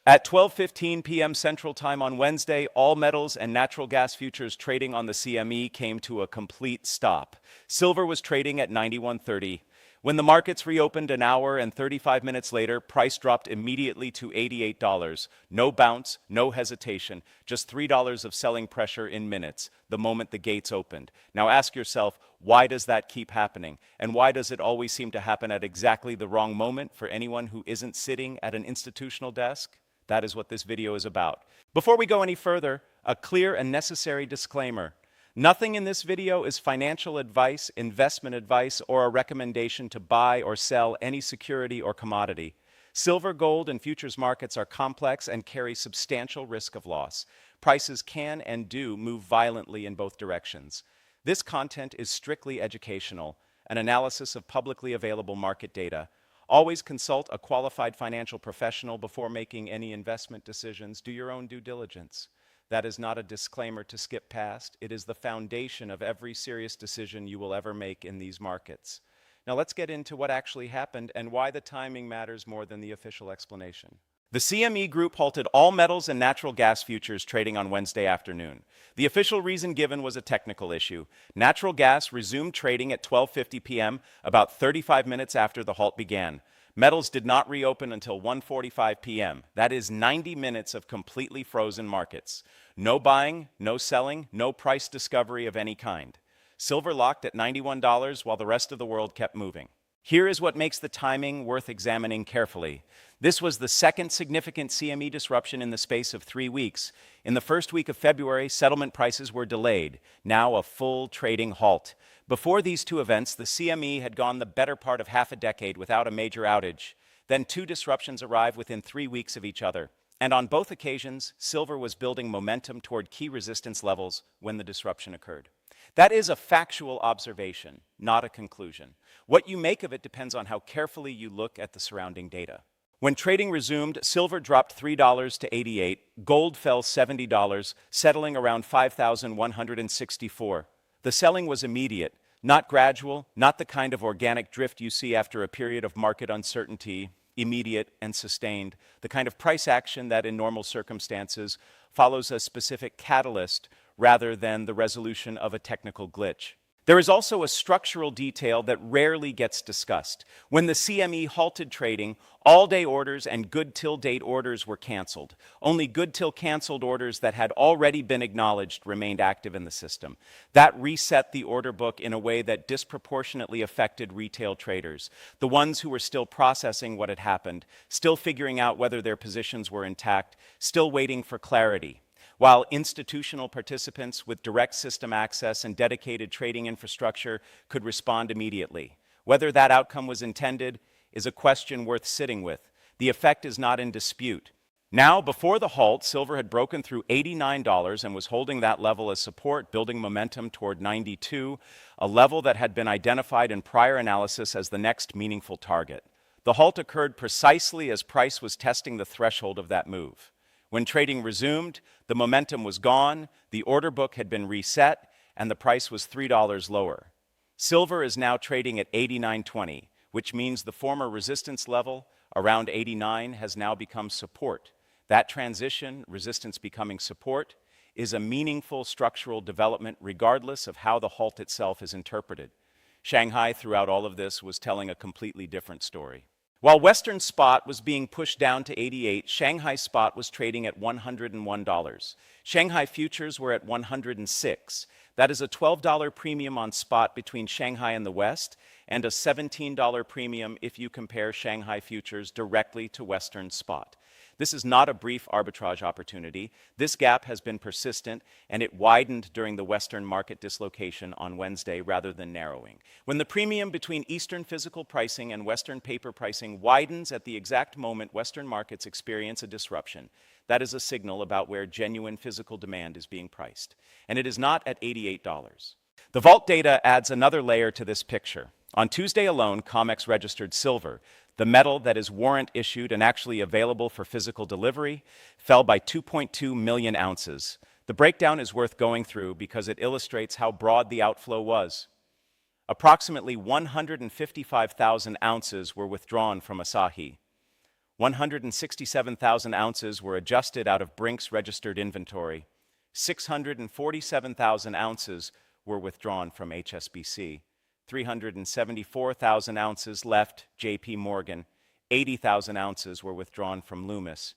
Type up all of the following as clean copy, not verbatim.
At 12:15 p.m. Central Time on Wednesday, all metals and natural gas futures trading on the CME came to a complete stop. Silver was trading at 91.30. When the markets reopened an hour and 35 minutes later, price dropped immediately to $88. No bounce, no hesitation, just $3 of selling pressure in minutes, the moment the gates opened. Now ask yourself, why does that keep happening? And why does it always seem to happen at exactly the wrong moment for anyone who isn't sitting at an institutional desk? That is what this video is about. Before we go any further, a clear and necessary disclaimer. Nothing in this video is financial advice, investment advice, or a recommendation to buy or sell any security or commodity. Silver, gold, and futures markets are complex and carry substantial risk of loss. Prices can and do move violently in both directions. This content is strictly educational, an analysis of publicly available market data. Always consult a qualified financial professional before making any investment decisions. Do your own due diligence. That is not a disclaimer to skip past. It is the foundation of every serious decision you will ever make in these markets. Now let's get into what actually happened and why the timing matters more than the official explanation. The CME Group halted all metals and natural gas futures trading on Wednesday afternoon. The official reason given was a technical issue. Natural gas resumed trading at 12:50 p.m., about 35 minutes after the halt began. Metals did not reopen until 1:45 p.m. That is 90 minutes of completely frozen markets. No buying, no selling, no price discovery of any kind. Silver locked at $91 while the rest of the world kept moving. Here is what makes the timing worth examining carefully. This was the second significant CME disruption in the space of 3 weeks. In the first week of February, settlement prices were delayed, now a full trading halt. Before these two events, the CME had gone the better part of half a decade without a major outage. Then two disruptions arrived within 3 weeks of each other. And on both occasions, silver was building momentum toward key resistance levels when the disruption occurred. That is a factual observation, not a conclusion. What you make of it depends on how carefully you look at the surrounding data. When trading resumed, silver dropped $3 to $88, gold fell $70, settling around $5,164. The selling was immediate, not gradual, not the kind of organic drift you see after a period of market uncertainty, immediate and sustained, the kind of price action that in normal circumstances follows a specific catalyst rather than the resolution of a technical glitch. There is also a structural detail that rarely gets discussed. When the CME halted trading, all-day orders and good-till-date orders were canceled. Only good-till-canceled orders that had already been acknowledged remained active in the system. That reset the order book in a way that disproportionately affected retail traders, the ones who were still processing what had happened, still figuring out whether their positions were intact, still waiting for clarity. While institutional participants with direct system access and dedicated trading infrastructure could respond immediately. Whether that outcome was intended is a question worth sitting with. The effect is not in dispute. Now, before the halt, silver had broken through $89 and was holding that level as support, building momentum toward 92, a level that had been identified in prior analysis as the next meaningful target. The halt occurred precisely as price was testing the threshold of that move. When trading resumed, the momentum was gone, the order book had been reset, and the price was $3 lower. Silver is now trading at 89.20, which means the former resistance level, around 89, has now become support. That transition, resistance becoming support, is a meaningful structural development regardless of how the halt itself is interpreted. Shanghai, throughout all of this, was telling a completely different story. While Western spot was being pushed down to 88, Shanghai spot was trading at $101. Shanghai futures were at 106. That is a $12 premium on spot between Shanghai and the West, and a $17 premium if you compare Shanghai futures directly to Western spot. This is not a brief arbitrage opportunity. This gap has been persistent, and it widened during the Western market dislocation on Wednesday rather than narrowing. When the premium between Eastern physical pricing and Western paper pricing widens at the exact moment Western markets experience a disruption, that is a signal about where genuine physical demand is being priced. And it is not at $88. The vault data adds another layer to this picture. On Tuesday alone, COMEX registered silver, the metal that is warrant issued and actually available for physical delivery, fell by 2.2 million ounces. The breakdown is worth going through because it illustrates how broad the outflow was. Approximately 155,000 ounces were withdrawn from Asahi. 167,000 ounces were adjusted out of Brink's registered inventory. 647,000 ounces were withdrawn from HSBC. 374,000 ounces left JP Morgan. 80,000 ounces were withdrawn from Loomis.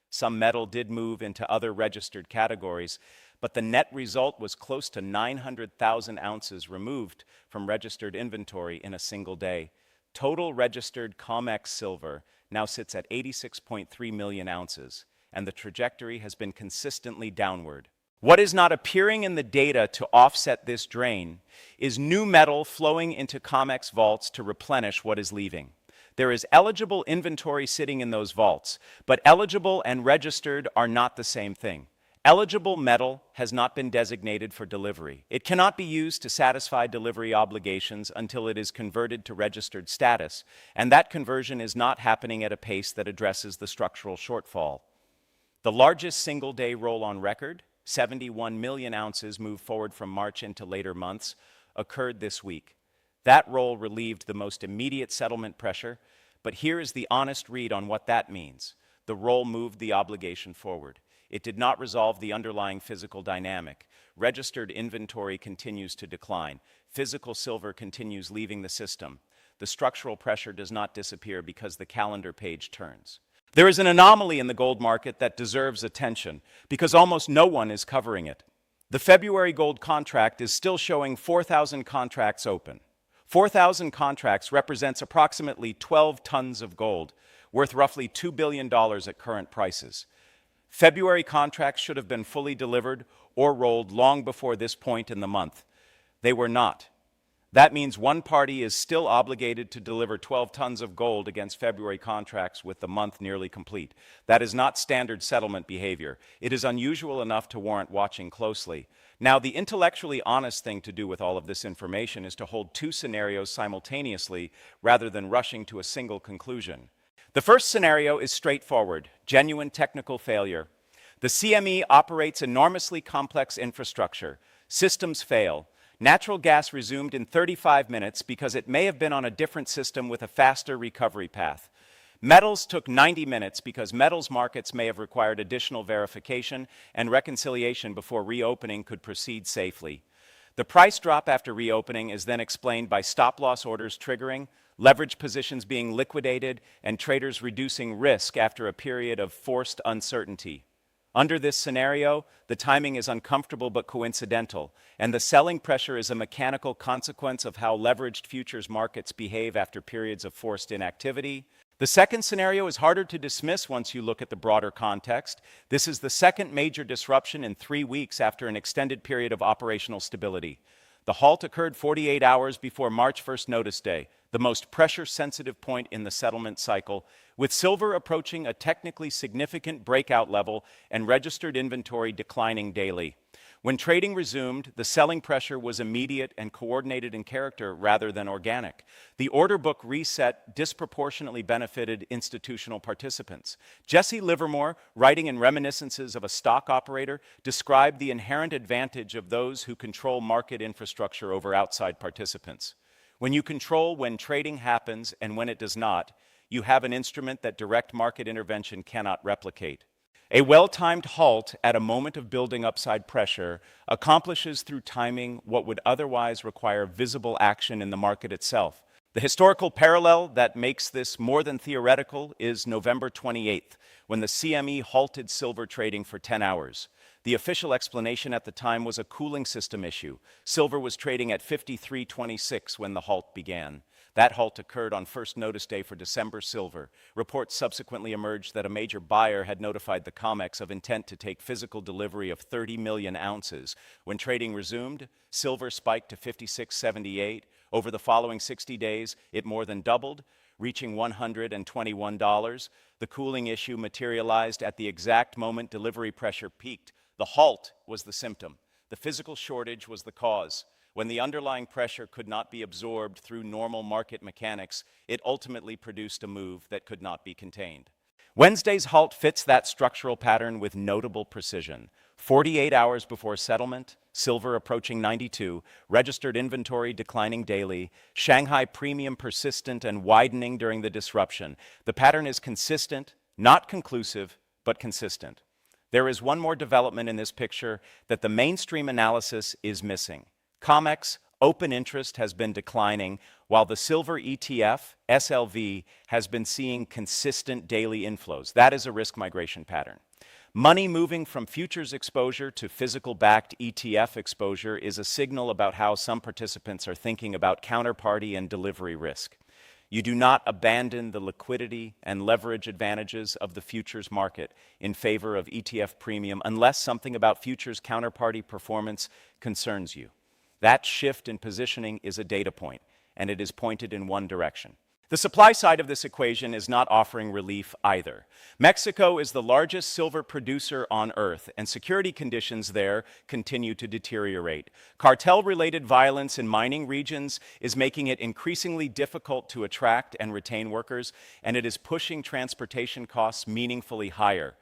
Some metal did move into other registered categories, but the net result was close to 900,000 ounces removed from registered inventory in a single day. Total registered COMEX silver now sits at 86.3 million ounces, and the trajectory has been consistently downward. What is not appearing in the data to offset this drain is new metal flowing into COMEX vaults to replenish what is leaving. There is eligible inventory sitting in those vaults, but eligible and registered are not the same thing. Eligible metal has not been designated for delivery. It cannot be used to satisfy delivery obligations until it is converted to registered status, and that conversion is not happening at a pace that addresses the structural shortfall. The largest single-day roll on record, 71 million ounces moved forward from March into later months, occurred this week. That roll relieved the most immediate settlement pressure, but here is the honest read on what that means. The roll moved the obligation forward. It did not resolve the underlying physical dynamic. Registered inventory continues to decline. Physical silver continues leaving the system. The structural pressure does not disappear because the calendar page turns. There is an anomaly in the gold market that deserves attention because almost no one is covering it. The February gold contract is still showing 4,000 contracts open. 4,000 contracts represents approximately 12 tons of gold, worth roughly $2 billion at current prices. February contracts should have been fully delivered or rolled long before this point in the month. They were not. That means one party is still obligated to deliver 12 tons of gold against February contracts with the month nearly complete. That is not standard settlement behavior. It is unusual enough to warrant watching closely. Now, the intellectually honest thing to do with all of this information is to hold two scenarios simultaneously rather than rushing to a single conclusion. The first scenario is straightforward, genuine technical failure. The CME operates enormously complex infrastructure. Systems fail. Natural gas resumed in 35 minutes because it may have been on a different system with a faster recovery path. Metals took 90 minutes because metals markets may have required additional verification and reconciliation before reopening could proceed safely. The price drop after reopening is then explained by stop-loss orders triggering, leverage positions being liquidated, and traders reducing risk after a period of forced uncertainty. Under this scenario, the timing is uncomfortable but coincidental, and the selling pressure is a mechanical consequence of how leveraged futures markets behave after periods of forced inactivity. The second scenario is harder to dismiss once you look at the broader context. This is the second major disruption in 3 weeks after an extended period of operational stability. The halt occurred 48 hours before March 1st notice day, the most pressure-sensitive point in the settlement cycle, with silver approaching a technically significant breakout level and registered inventory declining daily. When trading resumed, the selling pressure was immediate and coordinated in character rather than organic. The order book reset disproportionately benefited institutional participants. Jesse Livermore, writing in Reminiscences of a Stock Operator, described the inherent advantage of those who control market infrastructure over outside participants. When you control when trading happens and when it does not, you have an instrument that direct market intervention cannot replicate. A well-timed halt at a moment of building upside pressure accomplishes through timing what would otherwise require visible action in the market itself. The historical parallel that makes this more than theoretical is November 28th, when the CME halted silver trading for 10 hours. The official explanation at the time was a cooling system issue. Silver was trading at 53.26 when the halt began. That halt occurred on first notice day for December silver. Reports subsequently emerged that a major buyer had notified the COMEX of intent to take physical delivery of 30 million ounces. When trading resumed, silver spiked to 56.78. Over the following 60 days, it more than doubled, reaching $121. The cooling issue materialized at the exact moment delivery pressure peaked. The halt was the symptom. The physical shortage was the cause. When the underlying pressure could not be absorbed through normal market mechanics, it ultimately produced a move that could not be contained. Wednesday's halt fits that structural pattern with notable precision. 48 hours before settlement, silver approaching 92, registered inventory declining daily, Shanghai premium persistent and widening during the disruption. The pattern is consistent, not conclusive, but consistent. There is one more development in this picture that the mainstream analysis is missing. COMEX open interest has been declining, while the silver ETF, SLV, has been seeing consistent daily inflows. That is a risk migration pattern. Money moving from futures exposure to physical-backed ETF exposure is a signal about how some participants are thinking about counterparty and delivery risk. You do not abandon the liquidity and leverage advantages of the futures market in favor of ETF premium unless something about futures counterparty performance concerns you. That shift in positioning is a data point, and it is pointed in one direction. The supply side of this equation is not offering relief either. Mexico is the largest silver producer on Earth, and security conditions there continue to deteriorate. Cartel-related violence in mining regions is making it increasingly difficult to attract and retain workers, and it is pushing transportation costs meaningfully higher.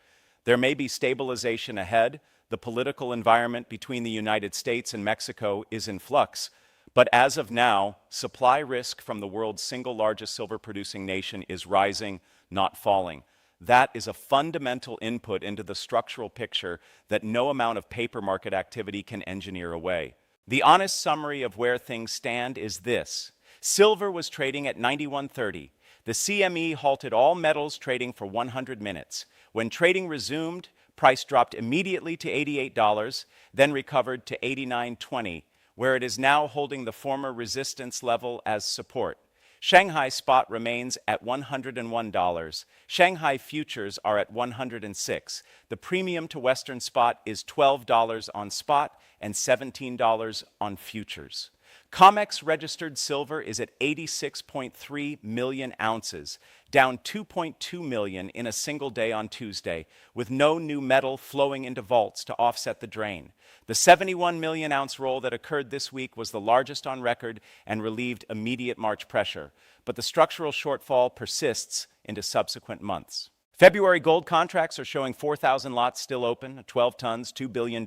There may be stabilization ahead. The political environment between the United States and Mexico is in flux. But as of now, supply risk from the world's single largest silver-producing nation is rising, not falling. That is a fundamental input into the structural picture that no amount of paper market activity can engineer away. The honest summary of where things stand is this. Silver was trading at 91.30. The CME halted all metals trading for 100 minutes. When trading resumed, price dropped immediately to $88, then recovered to $89.20. Where it is now holding the former resistance level as support. Shanghai spot remains at $101. Shanghai futures are at $106. The premium to Western spot is $12 on spot and $17 on futures. COMEX registered silver is at 86.3 million ounces, down 2.2 million in a single day on Tuesday, with no new metal flowing into vaults to offset the drain. The 71 million ounce roll that occurred this week was the largest on record and relieved immediate March pressure, but the structural shortfall persists into subsequent months. February gold contracts are showing 4,000 lots still open, 12 tons, $2 billion,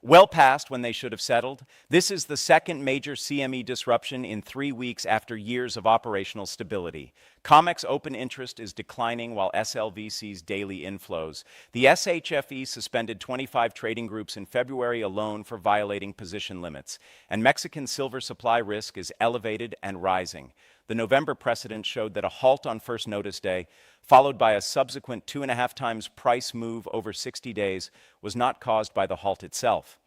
well past when they should have settled. This is the second major CME disruption in 3 weeks after years of operational stability. COMEX open interest is declining while SLV sees daily inflows. The SHFE suspended 25 trading groups in February alone for violating position limits, and Mexican silver supply risk is elevated and rising. The November precedent showed that a halt on first notice day, followed by a subsequent 2.5 times price move over 60 days, was not caused by the halt itself.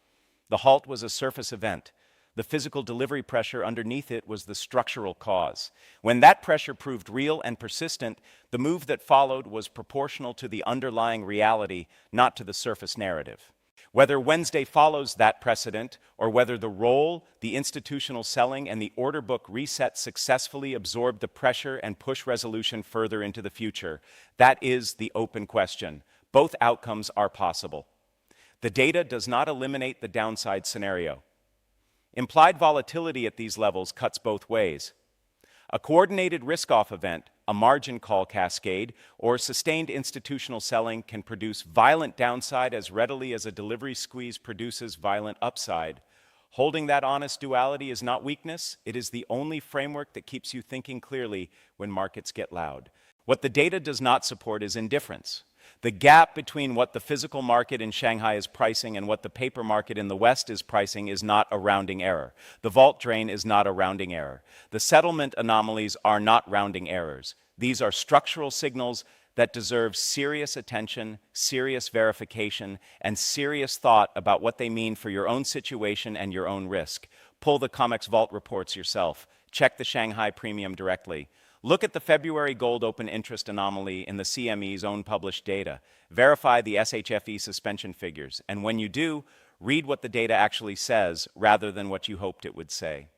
The halt was a surface event. The physical delivery pressure underneath it was the structural cause. When that pressure proved real and persistent, the move that followed was proportional to the underlying reality, not to the surface narrative. Whether Wednesday follows that precedent, or whether the roll, the institutional selling, and the order book reset successfully absorb the pressure and push resolution further into the future, that is the open question. Both outcomes are possible. The data does not eliminate the downside scenario. Implied volatility at these levels cuts both ways. A coordinated risk-off event, a margin call cascade, or sustained institutional selling can produce violent downside as readily as a delivery squeeze produces violent upside. Holding that honest duality is not weakness, it is the only framework that keeps you thinking clearly when markets get loud. What the data does not support is indifference. The gap between what the physical market in Shanghai is pricing and what the paper market in the West is pricing is not a rounding error. The vault drain is not a rounding error. The settlement anomalies are not rounding errors. These are structural signals that deserve serious attention, serious verification, and serious thought about what they mean for your own situation and your own risk. Pull the COMEX vault reports yourself. Check the Shanghai premium directly. Look at the February gold open interest anomaly in the CME's own published data. Verify the SHFE suspension figures. And when you do, read what the data actually says rather than what you hoped it would say.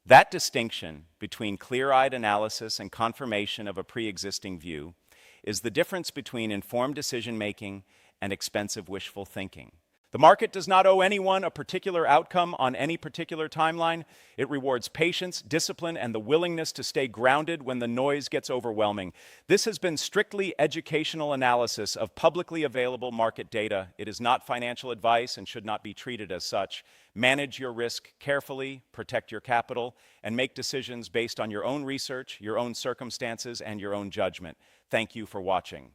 That distinction between clear-eyed analysis and confirmation of a pre-existing view is the difference between informed decision-making and expensive wishful thinking. The market does not owe anyone a particular outcome on any particular timeline. It rewards patience, discipline, and the willingness to stay grounded when the noise gets overwhelming. This has been strictly educational analysis of publicly available market data. It is not financial advice and should not be treated as such. Manage your risk carefully, protect your capital, and make decisions based on your own research, your own circumstances, and your own judgment. Thank you for watching.